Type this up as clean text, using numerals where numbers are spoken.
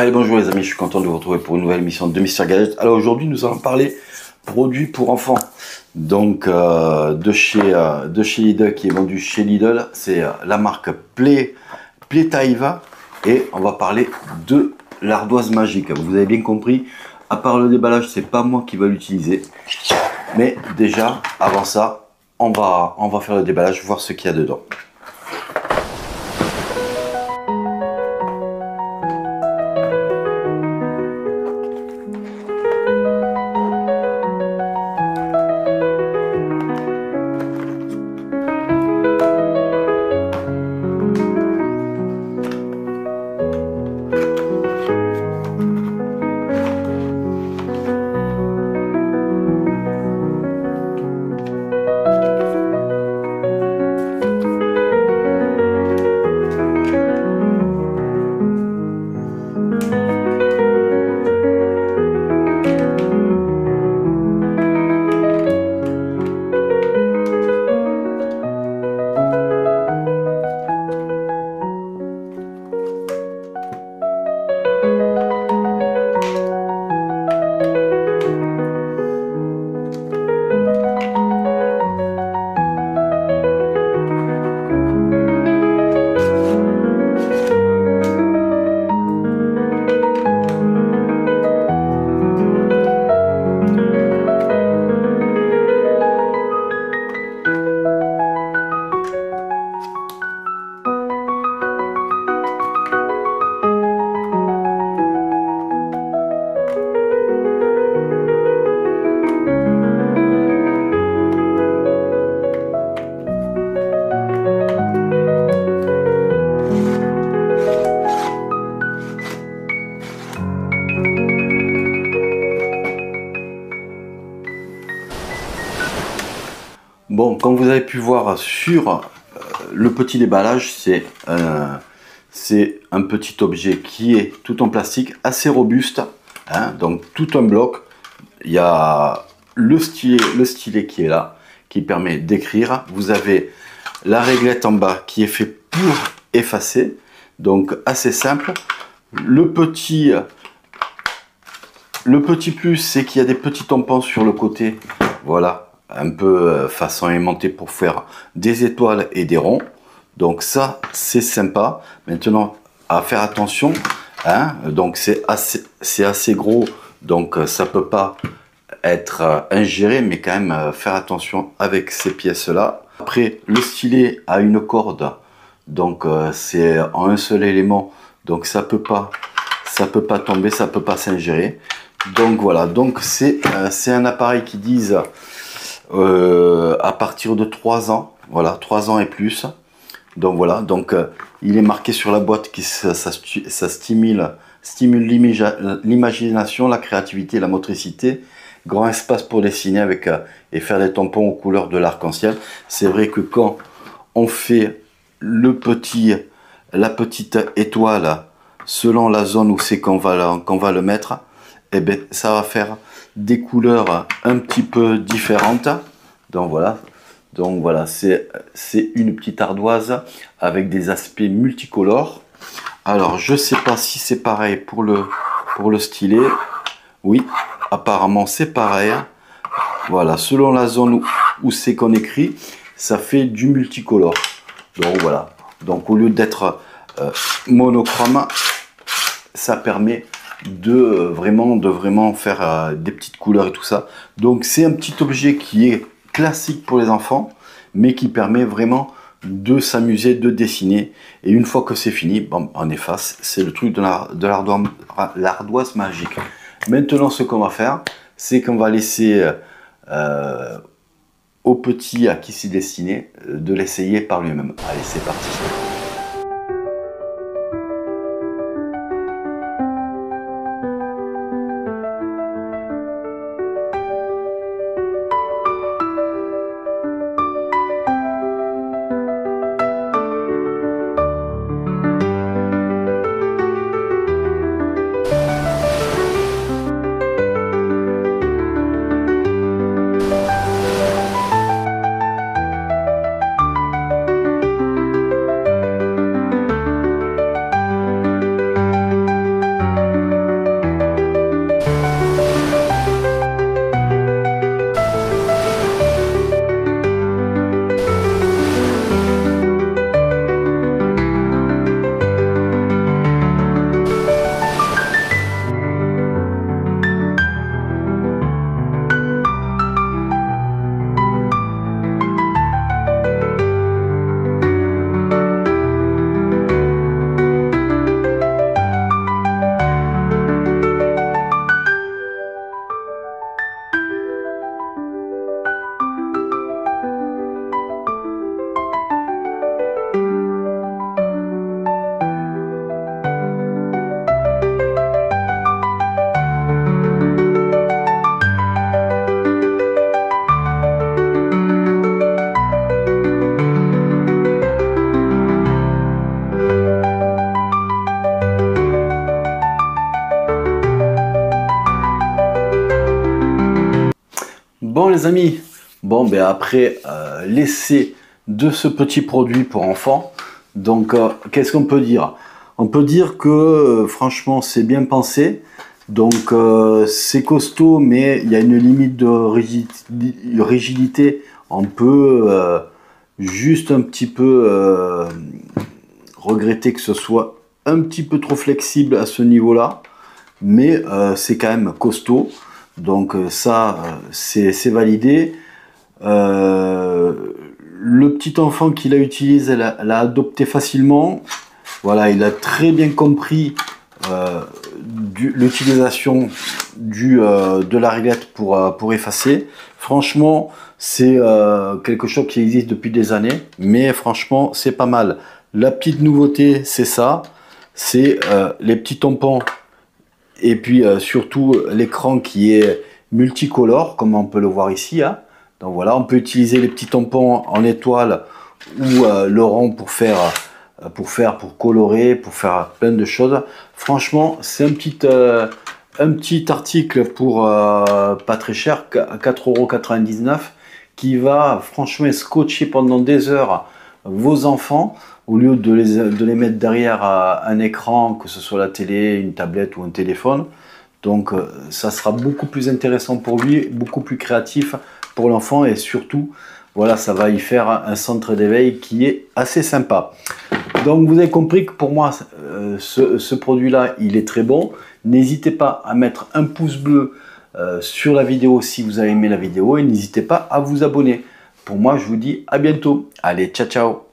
Allez, bonjour les amis, je suis content de vous retrouver pour une nouvelle émission de Mister Gadget. Alors aujourd'hui, nous allons parler produits pour enfants. Donc de chez Lidl, qui est vendu chez Lidl, c'est la marque Playtaiva, et on va parler de l'ardoise magique. Vous avez bien compris, à part le déballage, c'est pas moi qui va l'utiliser, mais déjà avant ça, on va faire le déballage, voir ce qu'il y a dedans. Bon, comme vous avez pu voir sur le petit déballage, c'est un petit objet qui est tout en plastique, assez robuste, hein, donc tout un bloc. Il y a le stylet qui est là, qui permet d'écrire. Vous avez la réglette en bas qui est fait pour effacer, donc assez simple. Le petit plus, c'est qu'il y a des petits tampons sur le côté, voilà. Un peu façon aimantée pour faire des étoiles et des ronds. Donc ça, c'est sympa. Maintenant, à faire attention, hein, donc c'est assez gros, donc ça peut pas être ingéré, mais quand même faire attention avec ces pièces là. Après, le stylet a une corde, donc c'est en un seul élément, donc ça peut pas tomber, ça peut pas s'ingérer. Donc voilà, donc c'est un appareil qui disent à partir de 3 ans, voilà, 3 ans et plus. Donc voilà, donc il est marqué sur la boîte que ça stimule l'imagination, la créativité, la motricité. Grand espace pour dessiner avec et faire des tampons aux couleurs de l'arc-en-ciel. C'est vrai que quand on fait la petite étoile selon la zone où c'est qu'on va le mettre, eh bien, ça va faire des couleurs un petit peu différentes. Donc voilà, c'est une petite ardoise avec des aspects multicolores. Alors je sais pas si c'est pareil pour le stylet. Oui, apparemment c'est pareil. Voilà, selon la zone où c'est qu'on écrit, ça fait du multicolore. Donc voilà, donc au lieu d'être monochrome, ça permet de vraiment faire des petites couleurs et tout ça. Donc c'est un petit objet qui est classique pour les enfants, mais qui permet vraiment de s'amuser, de dessiner. Et une fois que c'est fini, bon, on efface. C'est le truc de l'ardoise magique. Maintenant, ce qu'on va faire, c'est qu'on va laisser au petit à qui c'est destiné de l'essayer par lui-même. Allez, c'est parti. Bon les amis, bon ben après l'essai de ce petit produit pour enfants, donc qu'est-ce qu'on peut dire? On peut dire que franchement c'est bien pensé, donc c'est costaud mais il y a une limite de rigidité, on peut juste un petit peu regretter que ce soit un petit peu trop flexible à ce niveau là, mais c'est quand même costaud. Donc ça, c'est validé. Le petit enfant qui l'a utilisé, l'a adopté facilement. Voilà, il a très bien compris l'utilisation de la réglette pour effacer. Franchement, c'est quelque chose qui existe depuis des années, mais franchement, c'est pas mal. La petite nouveauté, c'est ça. C'est les petits tampons et puis surtout l'écran qui est multicolore comme on peut le voir ici, hein. Donc voilà, on peut utiliser les petits tampons en étoile ou le rond pour colorer, pour faire plein de choses. Franchement, c'est un petit article pour pas très cher, 4,99 € qui va franchement scotcher pendant des heures vos enfants, au lieu de les mettre derrière un écran, que ce soit la télé, une tablette ou un téléphone. Donc ça sera beaucoup plus intéressant pour lui, beaucoup plus créatif pour l'enfant, et surtout, voilà, ça va y faire un centre d'éveil qui est assez sympa. Donc vous avez compris que pour moi, ce produit-là, il est très bon. N'hésitez pas à mettre un pouce bleu sur la vidéo si vous avez aimé la vidéo, et n'hésitez pas à vous abonner. Pour moi, je vous dis à bientôt. Allez, ciao, ciao!